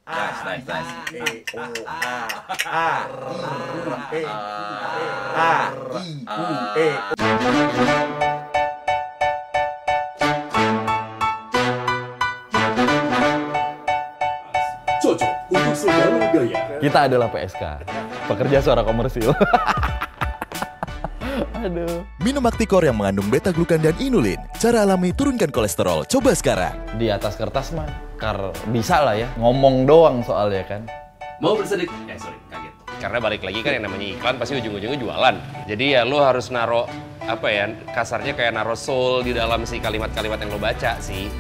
Nice, nice, nice. Cocok untuk segala gaya. Kita adalah PSK, pekerja suara komersil. Aduh. Minum Acticor yang mengandung beta-glukan dan inulin. Cara alami turunkan kolesterol. Coba sekarang. Di atas kertas mah, bisa lah ya. Ngomong doang soalnya kan. Mau bersedek? Sorry, kaget. Karena balik lagi kan yang namanya iklan pasti ujung-ujungnya jualan. Jadi ya lu harus naro, kasarnya kayak naro soul di dalam si kalimat-kalimat yang lo baca sih.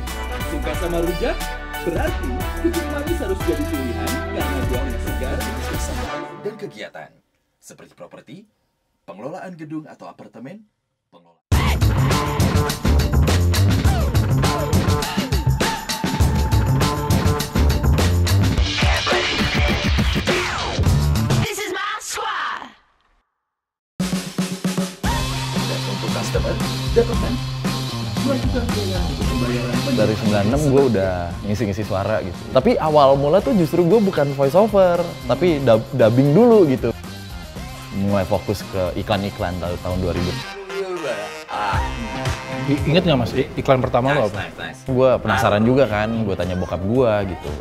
Suka sama rujak? Berarti keju manis harus jadi pilihan karena buahnya segar. Dan kegiatan. Seperti properti, pengelolaan gedung atau apartemen, pengelolaan... Dan untuk customer, dapatkan selanjutnya untuk pembayaran. Dari 96 gue udah ngisi-ngisi suara gitu. Tapi awal mula tuh justru gue bukan voice over, tapi dubbing dulu gitu. Mulai fokus ke iklan-iklan tahun 2000. Ingat nggak mas, iklan pertama lo apa? Gue penasaran juga kan, gue tanya bokap gue gitu.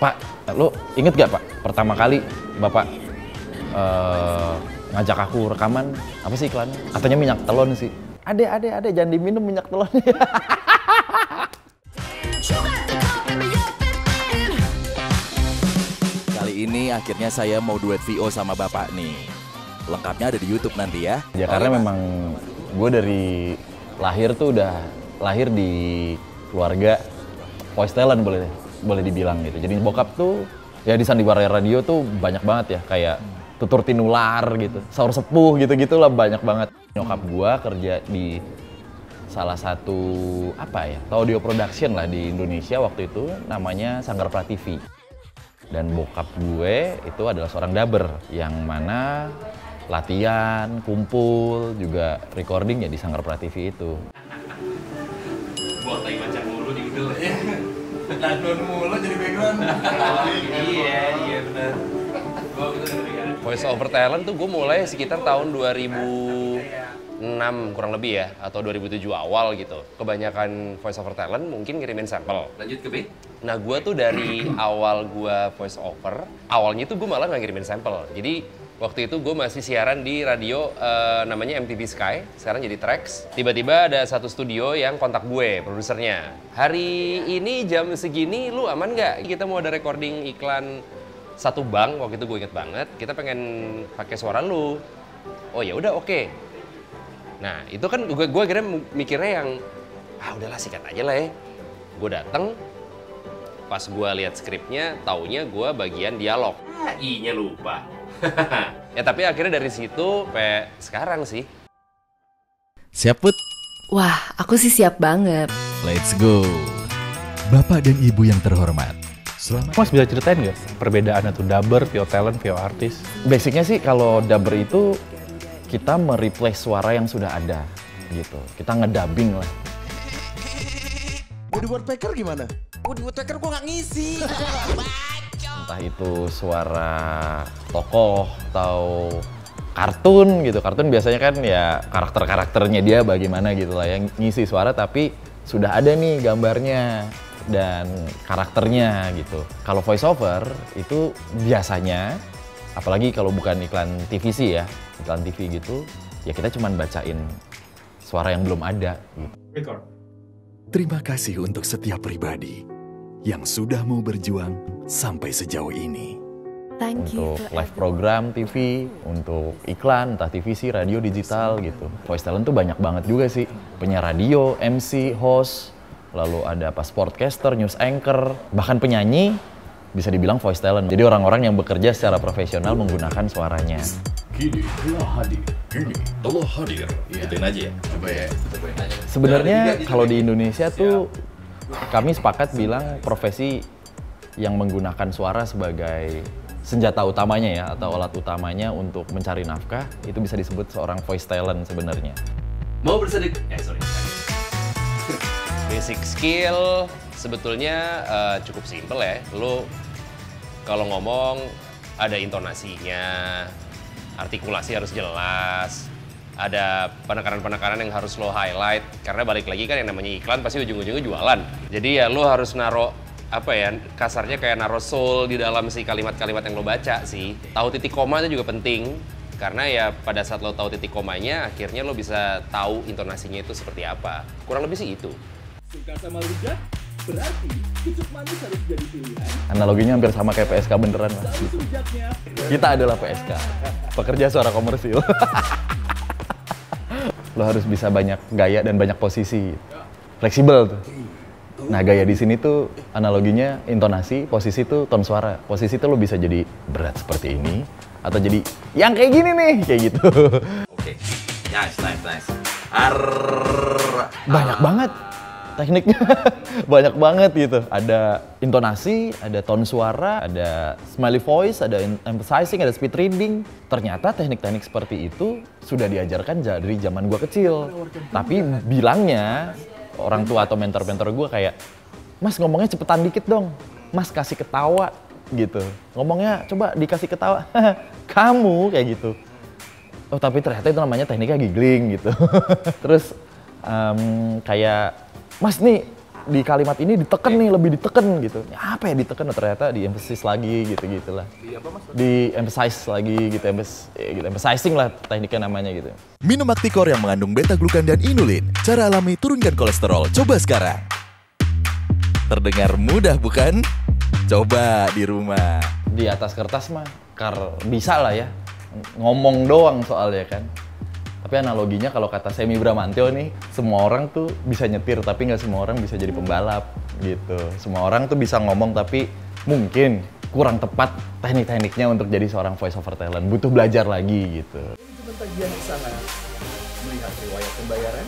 Pak, lo inget gak pak, pertama kali bapak ngajak aku rekaman, apa sih iklannya? Katanya minyak telon sih. Ade, jangan diminum minyak telonnya. Kali ini akhirnya saya mau duet VO sama bapak nih. Lengkapnya ada di YouTube nanti ya. Ya karena memang gue dari lahir tuh udah lahir di keluarga voice talent boleh dibilang gitu. Jadi bokap tuh ya di Sandiwara Radio tuh banyak banget ya, kayak Tutur Tinular gitu, Saur Sepuh gitu-gitulah banyak banget. Nyokap gue kerja di salah satu audio production lah di Indonesia waktu itu, namanya Sanggar Prativi. Dan bokap gue itu adalah seorang dubber yang mana latihan, kumpul, juga recording ya di Sanggar Prativi itu. Buat lagi macam mulu di gitu ya. Dandan mulu jadi background. Iya benar. Voice over talent tuh gue mulai sekitar tahun 2006 kurang lebih ya, atau 2007 awal gitu. Kebanyakan voice over talent mungkin ngirimin sampel. Lanjut ke B. Nah gue tuh dari awal gue voice over, awalnya tuh gue malah nggak ngirimin sampel. Jadi waktu itu gue masih siaran di radio namanya MTV Sky, sekarang jadi Trax. Tiba-tiba ada satu studio yang kontak gue, produsernya. Hari ini jam segini lu aman nggak? Kita mau ada recording iklan satu bank, waktu itu gue inget banget. Kita pengen pakai suara lu. Oh ya udah oke. Nah itu kan gue akhirnya mikirnya yang udahlah sikat aja lah ya. Gue dateng, pas gue lihat skripnya, taunya gue bagian dialog. I-nya lupa. Ya tapi akhirnya dari situ sampai sekarang sih. Siap Put? Wah, aku sih siap banget. Let's go. Bapak dan Ibu yang terhormat, selamat. Mas bisa ceritain nggak perbedaannya tuh dubber, VO talent, VO artis? Basicnya sih kalau dubber itu kita mereplace suara yang sudah ada gitu. Kita ngedubbing lah. Jadi woodpecker gimana? Di woodpecker gua nggak ngisi. Entah itu suara tokoh atau kartun gitu. Kartun biasanya kan ya karakter-karakternya dia bagaimana gitu lah, yang ngisi suara tapi sudah ada nih gambarnya dan karakternya gitu. Kalau voice over itu biasanya, apalagi kalau bukan iklan TVC ya, iklan TV gitu, ya kita cuma bacain suara yang belum ada gitu. Terima kasih untuk setiap pribadi yang sudah mau berjuang sampai sejauh ini. Thank you. Untuk live program TV, untuk iklan, entah TVC, radio, digital gitu. Voice talent tuh banyak banget juga sih. Penyiar radio, MC, host, lalu ada sportcaster, news anchor, bahkan penyanyi bisa dibilang voice talent. Jadi orang-orang yang bekerja secara profesional menggunakan suaranya. Kini telah hadir. Ikutin aja ya. Coba ya. Sebenarnya kalau di Indonesia tuh kami sepakat bilang profesi yang menggunakan suara sebagai senjata utamanya ya, atau alat utamanya untuk mencari nafkah, itu bisa disebut seorang voice talent sebenarnya. Mau bersedek? Sorry. Basic skill sebetulnya cukup simple ya. Lu Kalau ngomong ada intonasinya, artikulasi harus jelas, ada penekanan-penekanan yang harus lo highlight. Karena balik lagi kan yang namanya iklan pasti ujung-ujungnya jualan. Jadi ya lo harus naro apa ya, kasarnya kayak naro soul di dalam si kalimat-kalimat yang lo baca sih. Tahu titik koma itu juga penting. Karena ya pada saat lo tahu titik komanya, akhirnya lo bisa tahu intonasinya itu seperti apa. Kurang lebih sih itu. Suka sama rujak? Berarti kucuk manis harus jadi pilihan. Analoginya hampir sama kayak PSK beneran lah. Saus rujaknya. Kita adalah PSK, pekerja suara komersil. Lo harus bisa banyak gaya dan banyak posisi. Fleksibel tuh. Nah, gaya di sini tuh analoginya intonasi, posisi tuh ton suara. Posisi tuh lo bisa jadi berat seperti ini, atau jadi yang kayak gini nih, kayak gitu. Oke. Nice. Banyak banget tekniknya, banyak banget gitu. Ada intonasi, ada ton suara, ada smiley voice, ada emphasizing, ada speed reading. Ternyata teknik-teknik seperti itu sudah diajarkan dari zaman gua kecil. Tapi bilangnya orang tua atau mentor-mentor gua kayak, "Mas, ngomongnya cepetan dikit dong. Mas, kasih ketawa." gitu. Ngomongnya coba dikasih ketawa. Kamu kayak gitu. Oh, tapi ternyata itu namanya tekniknya giggling gitu. Terus kayak, "Mas nih di kalimat ini diteken nih, lebih diteken gitu." Ya, apa ya diteken? Ternyata di emphasis lagi gitu-gitulah. Di apa, Mas? Di emphasize lagi gitu, emphasizing lah tekniknya namanya gitu. Minum Acticor yang mengandung beta-glukan dan inulin. Cara alami turunkan kolesterol. Coba sekarang. Terdengar mudah bukan? Coba di rumah. Di atas kertas mah bisa lah ya. Ngomong doang soalnya kan. Tapi analoginya kalau kata Semi Bramantyo nih, semua orang tuh bisa nyetir tapi nggak semua orang bisa jadi pembalap gitu. Semua orang tuh bisa ngomong tapi mungkin kurang tepat teknik-tekniknya untuk jadi seorang voice over talent. Butuh belajar lagi gitu. Manajemen tagihan usaha, melihat riwayat pembayaran,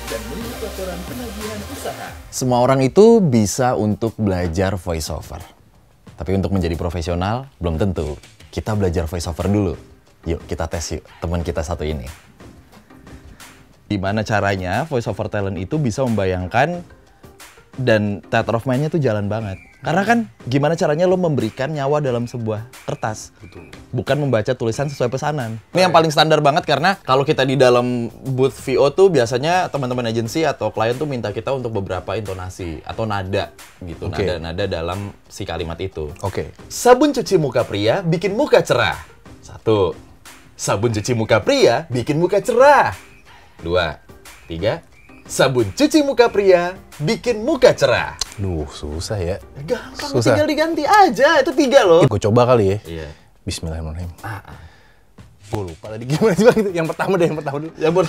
dan melihat laporan penagihan usaha. Semua orang itu bisa untuk belajar voice over. Tapi untuk menjadi profesional, belum tentu. Kita belajar voice over dulu. Yuk, kita tes yuk, teman kita satu ini. Gimana caranya voice over talent itu bisa membayangkan dan theater of mind-nya tuh jalan banget. Karena kan gimana caranya lo memberikan nyawa dalam sebuah kertas. Betul. Bukan membaca tulisan sesuai pesanan. Ini yang paling standar banget karena kalau kita di dalam booth VO tuh biasanya teman-teman agensi atau klien tuh minta kita untuk beberapa intonasi atau nada gitu. Okay. Nada dalam si kalimat itu. Oke. Sabun cuci muka pria bikin muka cerah. 1. Sabun cuci muka pria bikin muka cerah. 2. 3. Sabun cuci muka pria bikin muka cerah. Duh, susah ya. Gampang, tinggal diganti aja. Itu 3 loh. Gue coba kali ya. Iya. Bismillahirrahmanirrahim. Gue lupa tadi gimana sih Bang? Yang pertama dulu.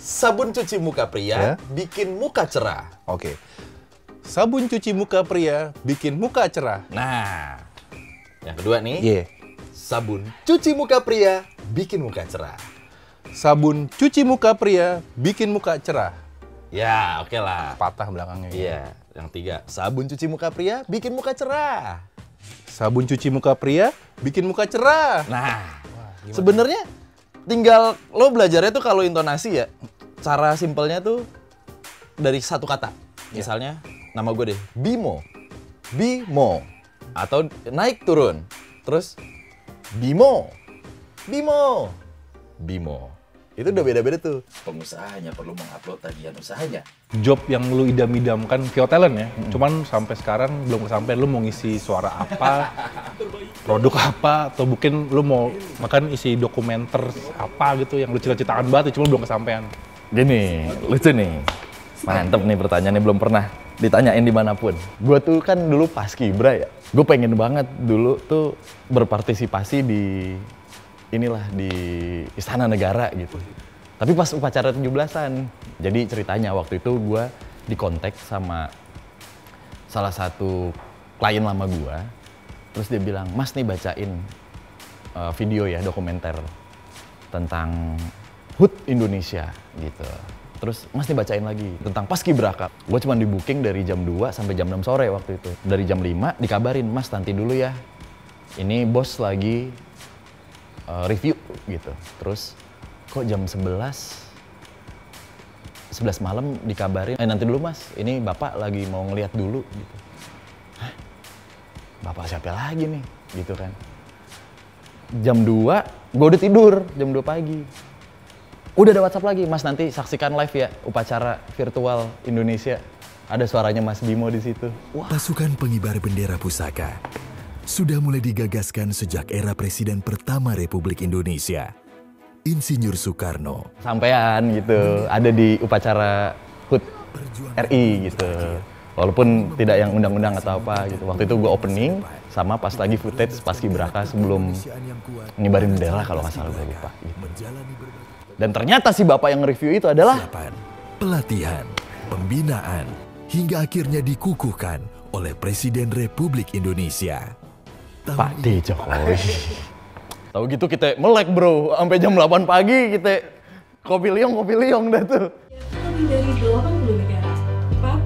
Sabun cuci muka pria bikin muka cerah. Oke. Sabun cuci muka pria bikin muka cerah. Nah, yang kedua nih. Iya. Sabun cuci muka pria bikin muka cerah. Sabun cuci muka pria bikin muka cerah. Ya, oke lah. Patah belakangnya. Iya. Yang 3, sabun cuci muka pria bikin muka cerah. Sabun cuci muka pria bikin muka cerah. Nah, sebenarnya tinggal lo belajarnya tuh kalau intonasi ya, cara simpelnya tuh dari satu kata. Misalnya, nama gue deh, Bimo. Bimo. Atau naik turun. Terus, Bimo. Bimo. Bimo. Itu udah beda-beda tuh. Pengusahanya perlu mengupload tagihan usahanya. Job yang lu idam-idamkan VO talent ya. Cuman sampai sekarang belum kesampaian lu mau ngisi suara apa, produk apa, atau mungkin lu mau makan isi dokumenter apa gitu yang lu cita-citakan banget, cuma belum kesampaian. Gini, lucu nih. Mantep nih pertanyaannya, belum pernah ditanyain dimanapun. Gue tuh kan dulu paskibra ya. Gue pengen banget dulu tuh berpartisipasi di di Istana Negara gitu. Tapi pas upacara 17-an. Jadi ceritanya waktu itu gue dikontak sama salah satu klien lama gue. Terus dia bilang, "Mas nih bacain video ya, dokumenter tentang HUT Indonesia gitu." Terus, "Mas nih bacain lagi tentang Paskibraka." Gue cuma di booking dari jam 2 sampai jam 6 sore waktu itu. Dari jam 5 dikabarin, "Mas nanti dulu ya. Ini bos lagi review gitu." Terus kok jam 11 malam dikabarin, nanti dulu Mas, ini Bapak lagi mau ngeliat dulu gitu. Hah? bapak siapa lagi nih, gitu kan. Jam 2, gue udah tidur, jam 2 pagi. Udah ada WhatsApp lagi, Mas nanti saksikan live ya, upacara virtual Indonesia. Ada suaranya Mas Bimo di situ. Wah. Pasukan pengibar bendera pusaka sudah mulai digagaskan sejak era Presiden pertama Republik Indonesia, Insinyur Soekarno. Sampean gitu, ada di upacara HUT RI gitu. Walaupun tidak yang undang-undang atau apa gitu. Waktu itu gue opening sama pas lagi footage paskibraka sebelum ngibarin bendera kalau nggak salah gue lupa. Gitu. Dan ternyata si bapak yang review itu adalah pelatihan, pembinaan, hingga akhirnya dikukuhkan oleh Presiden Republik Indonesia. Pak D. Jokowi. Tahu gitu kita melek bro, sampai jam 8 pagi kita kopi liong dah tuh. Lebih dari 80 negara. Cepat,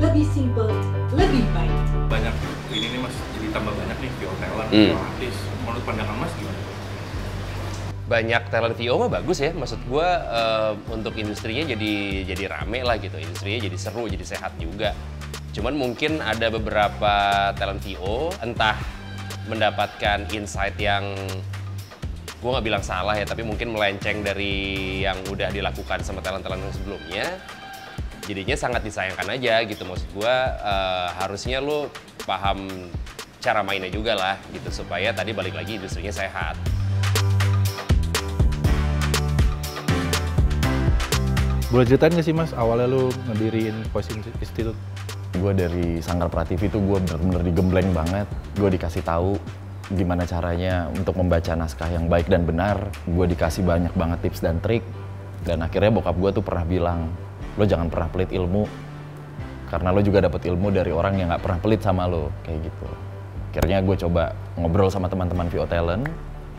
lebih simpel, lebih baik. Banyak ini nih Mas, jadi tambah banyak nih VO talent, VO artis. Menurut pandangan Mas gimana? Banyak talent VO mah bagus ya, maksud gue untuk industrinya jadi rame lah gitu, industrinya jadi seru, jadi sehat juga. Cuman mungkin ada beberapa talent VO entah mendapatkan insight yang gue nggak bilang salah ya, tapi mungkin melenceng dari yang udah dilakukan sama talent-talent yang sebelumnya. Jadinya sangat disayangkan aja gitu, maksud gue harusnya lo paham cara mainnya juga lah gitu, supaya tadi balik lagi industrinya sehat. Boleh ceritain nggak sih Mas, awalnya lu ngediriin Voice Institute? Gue dari Sanggar Prativi itu gue bener-bener digembleng banget. Gue dikasih tahu gimana caranya untuk membaca naskah yang baik dan benar. Gue dikasih banyak banget tips dan trik. Dan akhirnya bokap gue tuh pernah bilang, lo jangan pernah pelit ilmu. Karena lo juga dapet ilmu dari orang yang gak pernah pelit sama lo, kayak gitu. Akhirnya gue coba ngobrol sama teman-teman VO Talent.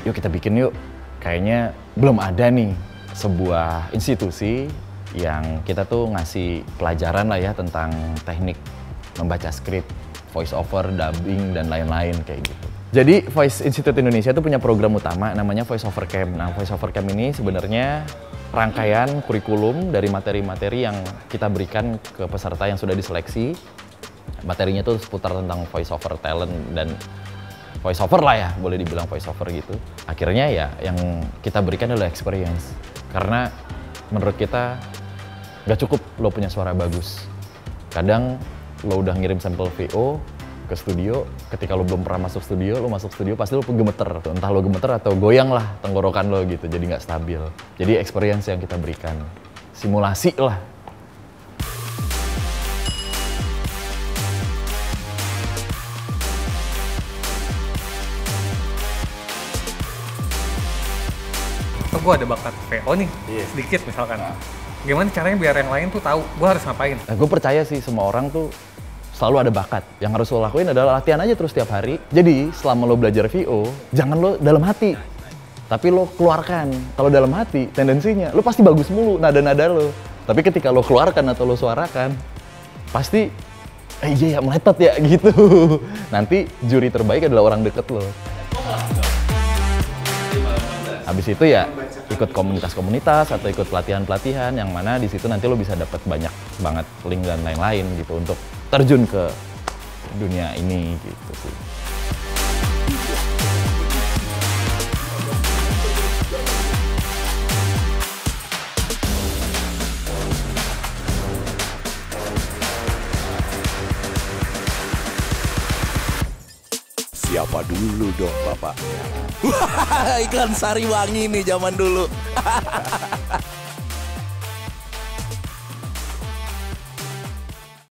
Yuk kita bikin yuk. Kayaknya belum ada nih sebuah institusi yang kita tuh ngasih pelajaran lah ya tentang teknik membaca skrip, voice over, dubbing, dan lain-lain kayak gitu. Jadi Voice Institute Indonesia tuh punya program utama namanya Voice Over Camp. Nah, Voice Over Camp ini sebenarnya rangkaian kurikulum dari materi-materi yang kita berikan ke peserta yang sudah diseleksi. Materinya tuh seputar tentang voice over talent dan voice over lah ya, boleh dibilang voice over gitu. Akhirnya ya yang kita berikan adalah experience. Karena menurut kita nggak cukup lo punya suara bagus. Kadang lo udah ngirim sampel VO ke studio, ketika lo belum pernah masuk studio, lo masuk studio pasti lo gemeter. Entah lo gemeter atau goyang lah tenggorokan lo gitu, jadi nggak stabil. Jadi experience yang kita berikan, simulasi lah. Gue ada bakat VO nih, sedikit misalkan. Gimana caranya biar yang lain tuh tahu gue harus ngapain? Nah, gue percaya sih semua orang tuh selalu ada bakat. Yang harus lo lakuin adalah latihan aja terus tiap hari. Jadi selama lo belajar VO, jangan lo dalam hati, tapi lo keluarkan. Kalau dalam hati, tendensinya lo pasti bagus mulu nada-nada lo. Tapi ketika lo keluarkan atau lo suarakan, pasti iya ya meletot ya gitu. Nanti juri terbaik adalah orang deket lo. Habis itu ya ikut komunitas-komunitas atau ikut pelatihan-pelatihan yang mana di situ nanti lo bisa dapat banyak banget link dan lain-lain gitu untuk terjun ke dunia ini gitu sih. Siapa dulu dong bapaknya? Wah, iklan Sariwangi nih zaman dulu.